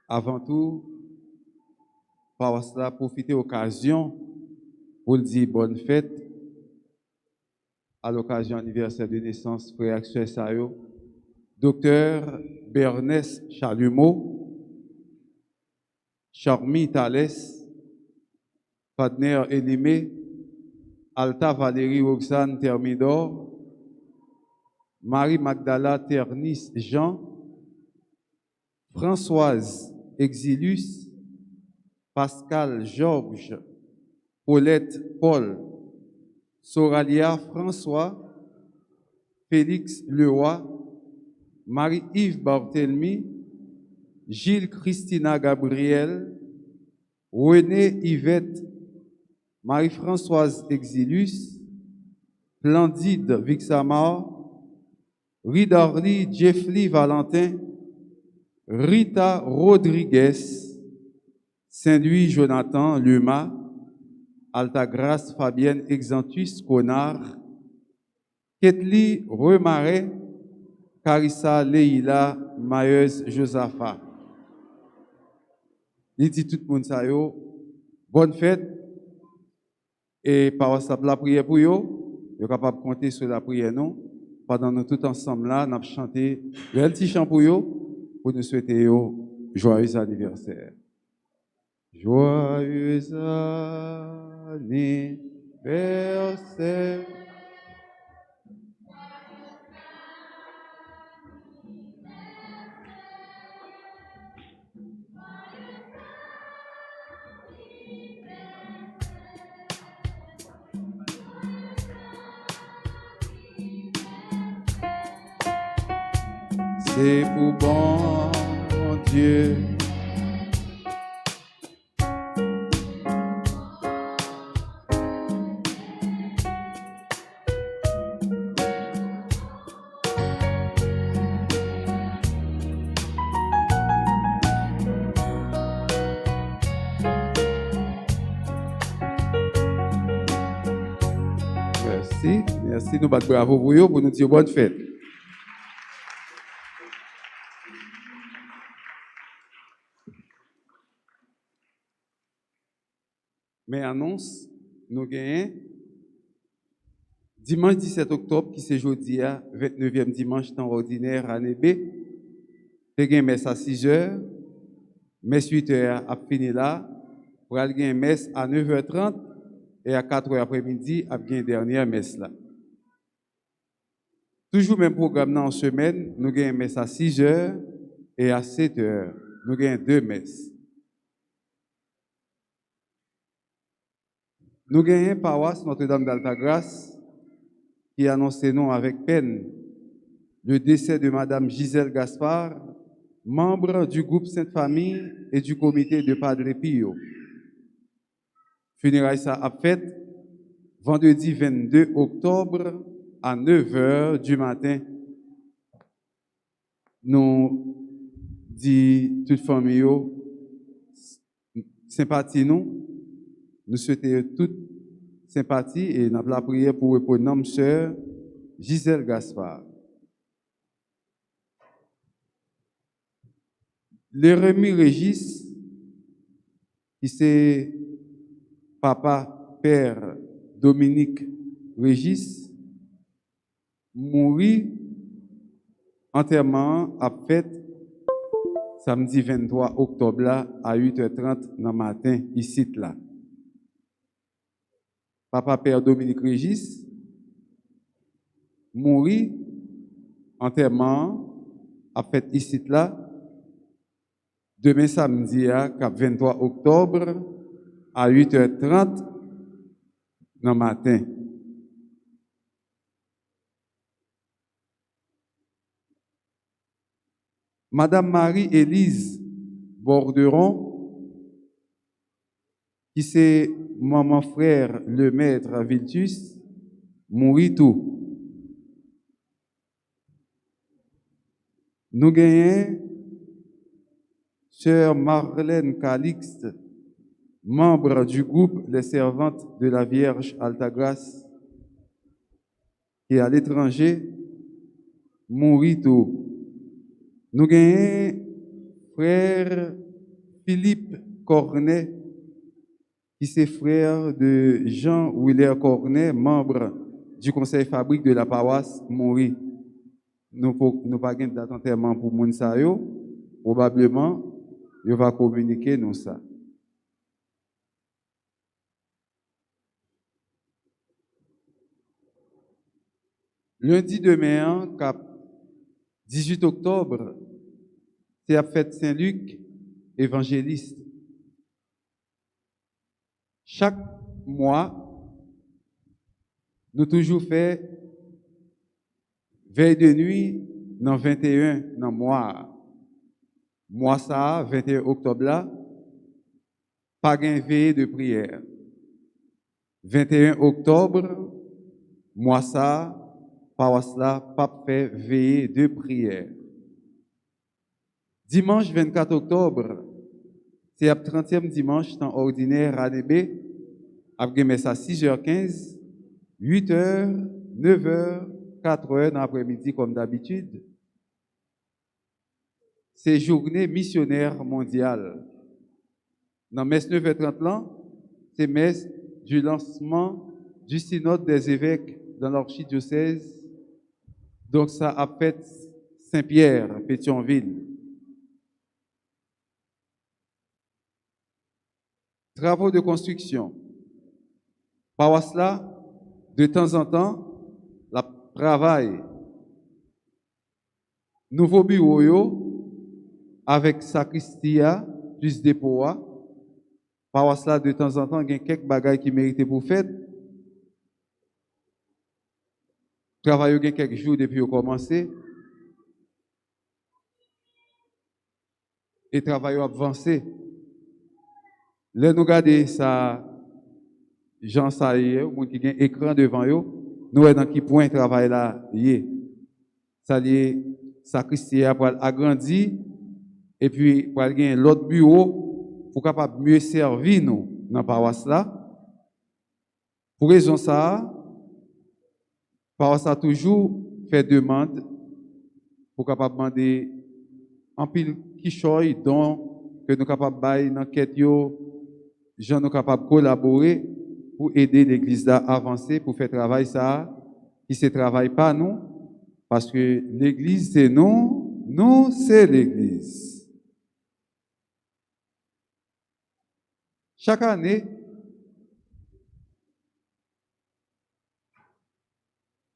Avant tout, par cela, profiter de l'occasion pour dire bonne fête à l'occasion anniversaire de naissance frère Axel Sayo, docteur Bernès Chalumeau, Charmy Thalès, Fadner Elimé, Alta Valérie Roxane Thermidor, Marie Magdala Ternis Jean, Françoise Exilus, Pascal Georges, Paulette Paul, Soralia François, Félix Leroy, Marie-Yves Barthélemy, Gilles Christina Gabriel, René Yvette, Marie-Françoise Exilus, Splendide Vixamar, Ridarly Jeffly Valentin, Rita Rodriguez, Saint-Louis Jonathan Luma, Altagrace Fabienne Exantus Conard, Ketli Remaret, Carissa Leila Mayeuse Josapha. Il dit tout le monde ça yo, bonne fête. Et par la prière pour vous, vous êtes capable de compter sur la prière non. Pendant nous tout ensemble là, nous avons chanté le petit chant pour vous, pour nous souhaiter joyeux anniversaire. Joyeux anniversaire. C'est pour bon Dieu. Merci, nous battons bravo pour vous, pour nous dire bonne fête. Mais annonce, nous gagnons dimanche 17 octobre, qui c'est jeudi, 29e dimanche temps ordinaire, année B. Nous gagnons messe à 6 h, messe 8 h à fini là, pour aller gagner messe à 9h30 et à 4 h après-midi, à gagner dernière messe là. Toujours même programme en semaine, nous gagnons messe à 6 h et à 7 h. Nous gagnons 2 messes. Nous gagnons paroisse Notre-Dame d'Altagrace qui annonce nous avec peine le décès de Madame Gisèle Gaspard, membre du groupe Sainte-Famille et du comité de Padre Pio. Funérailles ça a fait vendredi 22 octobre à 9 h du matin. Nous dit toute famille sympathie nous souhaitons toute sympathie et nous avons la prière pour notre sœur Gisèle Gaspard. Le Rémi Régis, qui c'est papa, père Dominique Régis, mourit enterrement a fait samedi 23 octobre là, à 8h30 dans le matin, ici là. Papa Père Dominique Régis mourit, enterrement a fait ici là. Demain samedi, cap 23 octobre, à 8h30 dans le matin. Madame Marie-Élise Borderon, qui c'est maman frère le maître Viltus, mourit tout. Nous gagnons Sœur Marlène Calixte, membre du groupe Les Servantes de la Vierge Altagrace, qui est à l'étranger, mourit tout. Nous gagnons frère Philippe Cornet, qui est frère de Jean-Willer Cornet, membre du conseil fabrique de la paroisse, mourit. Nous n'avons pas de date d'enterrement pour Mounsayo. Probablement, il va communiquer nous ça. Lundi demain, cap 18 octobre, c'est la fête Saint-Luc, évangéliste. Chaque mois, nous toujours fait veille de nuit dans 21 dans mois. Mois ça, 21 octobre là, pas gain veille de prière. 21 octobre, mois ça, paroisse là, pas fait veille de prière. Dimanche 24 octobre, c'est le 30e dimanche temps ordinaire à l'EB, après messe à 6h15, 8h, 9h, 4h dans l'après-midi comme d'habitude. C'est journée missionnaire mondiale. Dans messe 9h30 là, c'est messe du lancement du synode des évêques dans l'archidiocèse. Donc ça a fait Saint-Pierre, Pétionville. Travaux de construction. Paroisse là, de temps en temps, la travail. Nouveau bureau avec sacristia plus dépôt. Paroisse là, de temps en temps, il y a quelques bagages qui méritent pour faire. Travail il y a quelques jours depuis qu'on a commencé. Et travail a avancé. Là, nous regardons ça, Jean Saïe, ou qui a un écran devant eux, nous voyons dans quel point travail là est. Ça lié, sacristia pour agrandir, et puis pour gagner l'autre bureau pour capable mieux servir nous dans la paroisse là. Pour raison ça, paroisse a toujours fait demande pour capable demander en pile qui choy donc que nous capable bailler dans quête yo, gens nous capable collaborer pour aider l'église à avancer pour faire travail ça qui se travaille pas nous parce que l'église c'est nous c'est l'église. Chaque année,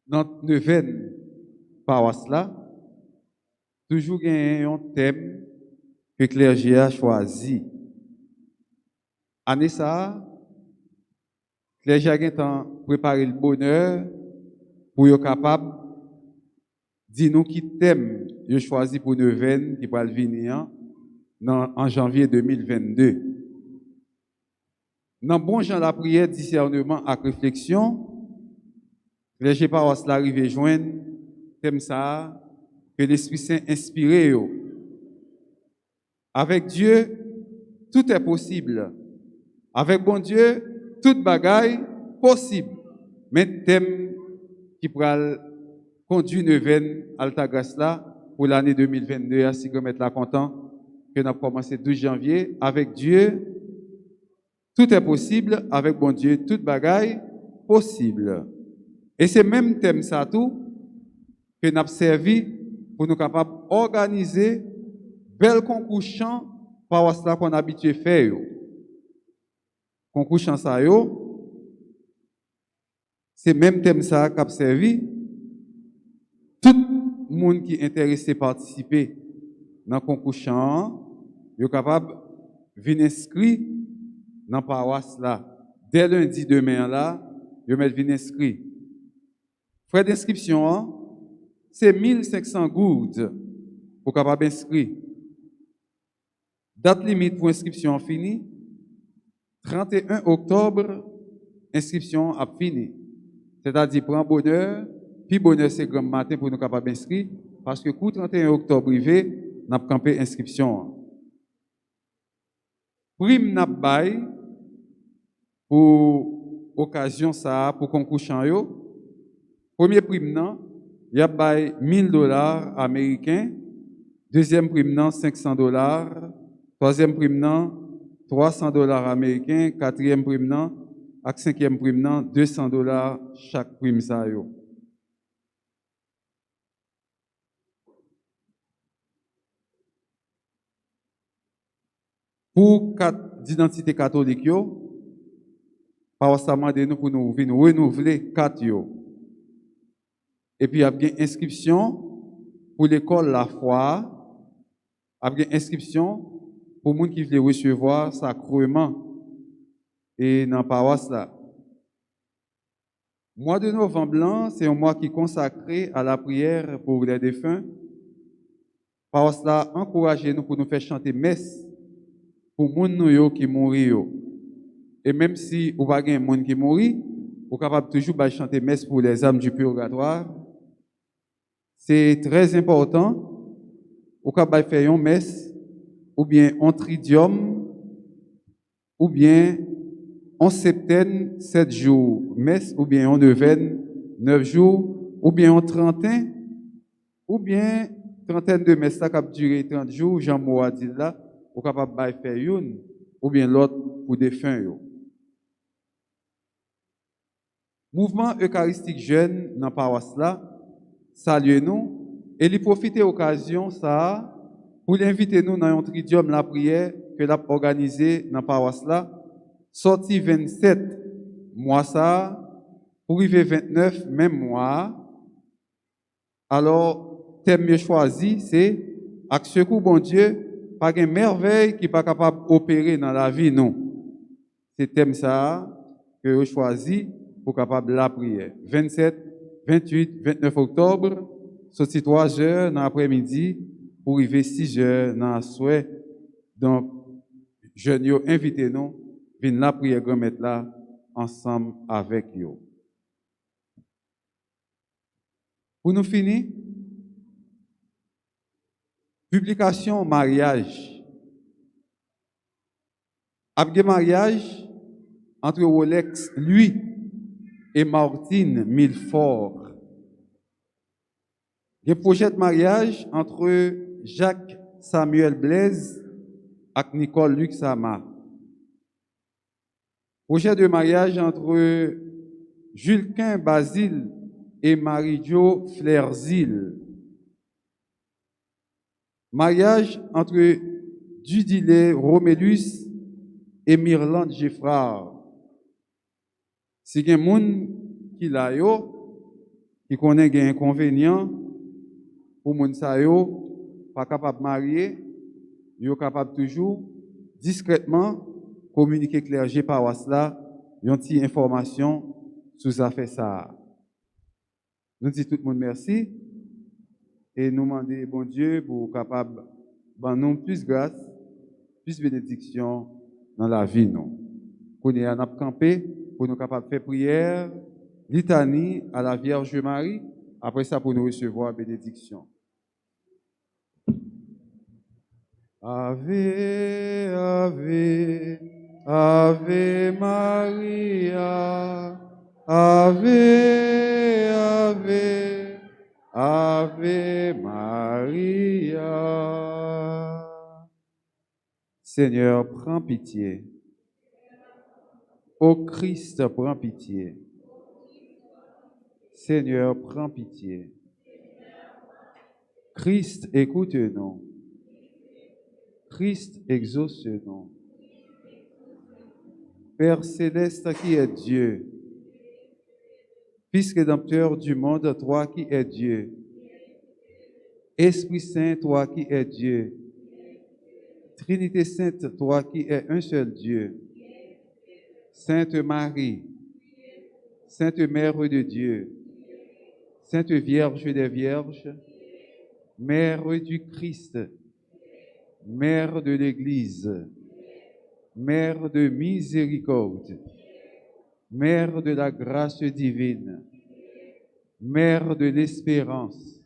notre neuvaine paroisse là, toujours un thème que le clergé a choisi. Année ça, le clergé a préparé le bonheur pour être capable de dire nous qui thème il choisi pour neuvaine qui va venir en janvier 2022. Dans bon genre la prière, discernement et réflexion, les paroisses l'arrivée joindre thème ça que l'Esprit Saint inspiré. Avec Dieu, tout est possible. Avec bon Dieu, toute bagaille possible. Mais thème qui pourra conduire neuvaine Altagrace là pour l'année 2022, ainsi que mettre là content que nous avons commencé le 12 janvier. Avec Dieu, tout est possible. Avec bon Dieu, toute bagaille possible. Et c'est même thème ça tout que nous avons servi pour nous capables d'organiser bel concours chant par cela qu'on a habitué faire yo. Concours chant ça yo, c'est même thème ça qui a servi tout le monde qui est intéressé à participer dans le concours chant, est capable de venir inscrire dans la paroisse là. Dès lundi demain là, je vais venir inscrire. Frais d'inscription, c'est 1500 gourdes pour capable inscrire. Date limite pour inscription finie, 31 octobre, inscription a fini. C'est-à-dire, prends bonheur, puis bonheur c'est grand matin pour nous capables d'inscrire, parce que coup 31 octobre privé, n'a campé inscription. Prime n'a bail pour occasion ça, pour concours chant yo. Premier prime nan, y a bail $1000 américains. Deuxième prime nan, $500. Troisième prime nan, $300 américains. Quatrième prime nan, ak cinquième prime nan, $200 chaque prime ça yo. Pour carte d'identité catholique yo, par ça demandé nous pour nous venir renouveler carte yo. Et puis il y a bien inscription pour l'école La Foi, il y a bien inscription pour les gens qui veulent recevoir sacrement et dans la paroisse là. Mois de novembre blanc, c'est un mois qui est consacré à la prière pour les défunts. Paroisse là, encouragez-nous pour nous faire chanter messe pour les gens qui mourent. Et même si vous n'avez pas de gens qui mourent, vous êtes capable toujours de chanter messe pour les âmes du purgatoire. C'est très important. Vous êtes capable de faire une messe, ou bien un tridium, ou bien en septaine, 7 jours, messe, ou bien en neuvaine, 9 jours, ou bien en trentaine, ou bien trentaine de messes qui a duré 30 jours, Jean-Mo a dit là, vous êtes capable de faire une, ou bien l'autre pour défunts. Mouvement eucharistique jeune dans la paroisse là, saluez-nous, et il profite de l'occasion ça pour l'inviter nous dans un tridium la prière que l'a organisé dans la paroisse là, sorti 27 mois ça, pour arriver 29 même mois. Alors, thème mieux choisi, c'est avec ce coup, bon Dieu, pas une merveille qui n'est pas capable d'opérer dans la vie, non. C'est thème ça que vous choisi pour capable la prière. 27, 28, 29 octobre, sorti 3 heures dans l'après-midi, pour arriver 6 heures dans la soirée. Donc, jeunes, invitez-nous, venez la prière grand mettre là, ensemble avec vous. Pour nous finir, publication mariage. Après mariage entre Rolex, lui, et Martine Milfort. Il y a un projet de mariage entre Jacques Samuel Blaise et Nicole Luxama. Projet de mariage entre Julquin Basile et Marie-Jo Flerzil. Mariage entre Dudile Romélus et Myrlande Geffrard. Si il y a des gens qui l'a qui connaissent des inconvénients, pour les gens qui pas capable de marier, ils sont capables toujours discrètement communiquer clergé par cela, une petite information sur ça fait ça. Nous disons tout le monde merci et nous demandons bon Dieu pour capable de nous plus grâce, plus bénédiction dans la vie nous. Pour nous camper, pour nous capables de faire prière, litanie à la Vierge Marie, après ça pour nous recevoir bénédiction. Ave, Ave, Ave Maria, Ave, Ave, Ave Maria. Seigneur, prends pitié. Ô Christ, prends pitié. Seigneur, prends pitié. Christ, Christ, écoute-nous. Christ, exauce-nous. Père céleste qui est Dieu, Fils rédempteur du monde, toi qui es Dieu. Esprit Saint, toi qui es Dieu. Trinité Sainte, toi qui es un seul Dieu. Sainte Marie, Sainte Mère de Dieu, Sainte Vierge des Vierges, Mère du Christ, Mère de l'Église, Mère de miséricorde, Mère de la grâce divine, Mère de l'espérance,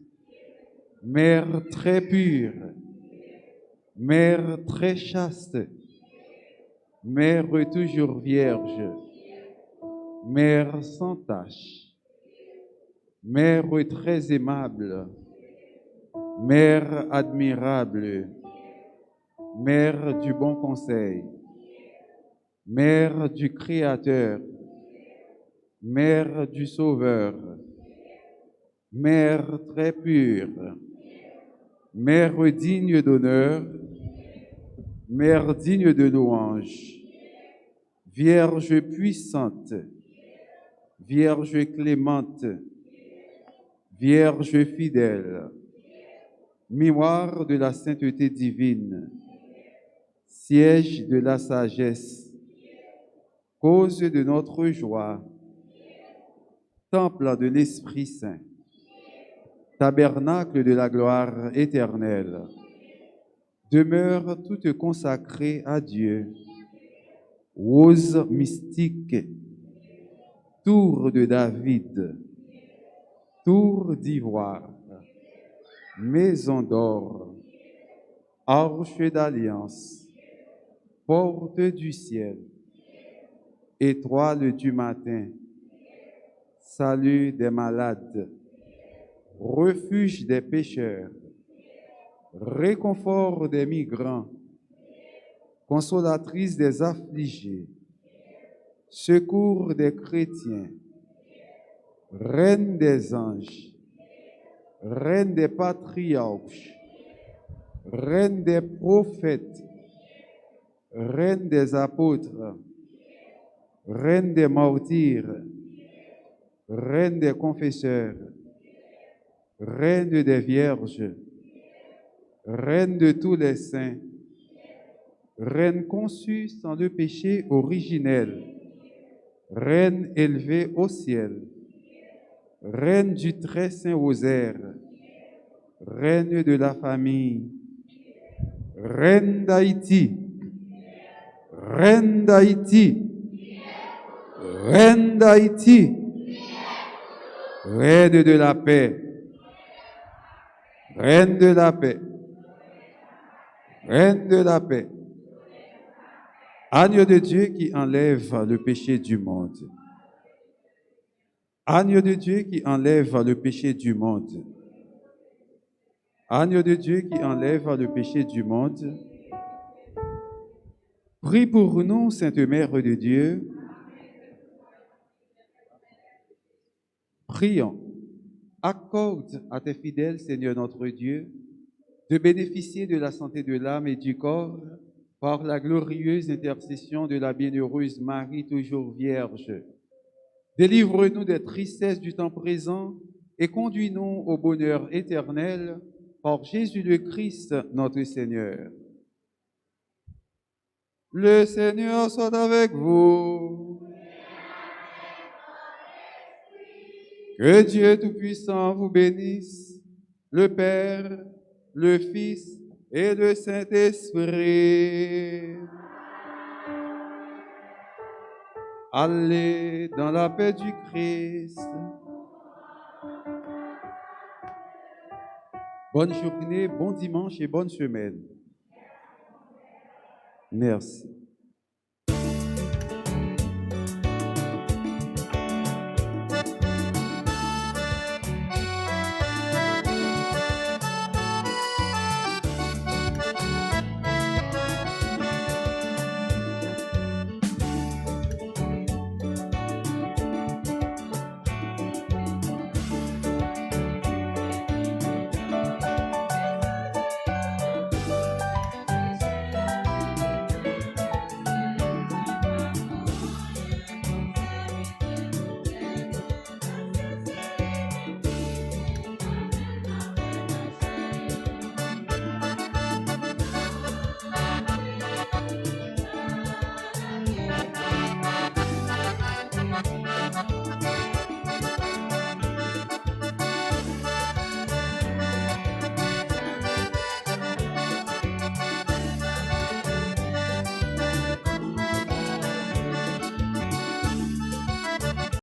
Mère très pure, Mère très chaste, Mère toujours vierge, Mère sans tache, Mère très aimable, Mère admirable, Mère du bon conseil, Mère du Créateur, Mère du Sauveur, Mère très pure, Mère digne d'honneur, Mère digne de louange, Vierge puissante, Vierge clémente, Vierge fidèle, mémoire de la sainteté divine, siège de la sagesse, cause de notre joie, temple de l'Esprit Saint, tabernacle de la gloire éternelle, demeure toute consacrée à Dieu, rose mystique, tour de David, tour d'ivoire, maison d'or, arche d'alliance, porte du ciel, étoile du matin, salut des malades, refuge des pécheurs, réconfort des migrants, consolatrice des affligés, secours des chrétiens, reine des anges, reine des patriarches, reine des prophètes, reine des apôtres, reine des martyrs, reine des confesseurs, reine des vierges, reine de tous les saints, reine conçue sans le péché originel, reine élevée au ciel, reine du très saint rosaire, reine de la famille, reine d'Haïti, reine d'Haïti, reine d'Haïti, reine de la paix, reine de la paix, reine de la paix, agneau de Dieu qui enlève le péché du monde. Agneau de Dieu qui enlève le péché du monde. Agneau de Dieu qui enlève le péché du monde. Prie pour nous, Sainte Mère de Dieu. Prions. Accorde à tes fidèles, Seigneur notre Dieu, de bénéficier de la santé de l'âme et du corps par la glorieuse intercession de la bienheureuse Marie, toujours vierge. Délivre-nous des tristesses du temps présent et conduis-nous au bonheur éternel par Jésus le Christ, notre Seigneur. Le Seigneur soit avec vous. Que Dieu Tout-Puissant vous bénisse, le Père, le Fils et le Saint-Esprit. Allez dans la paix du Christ. Bonne journée, bon dimanche et bonne semaine. Merci.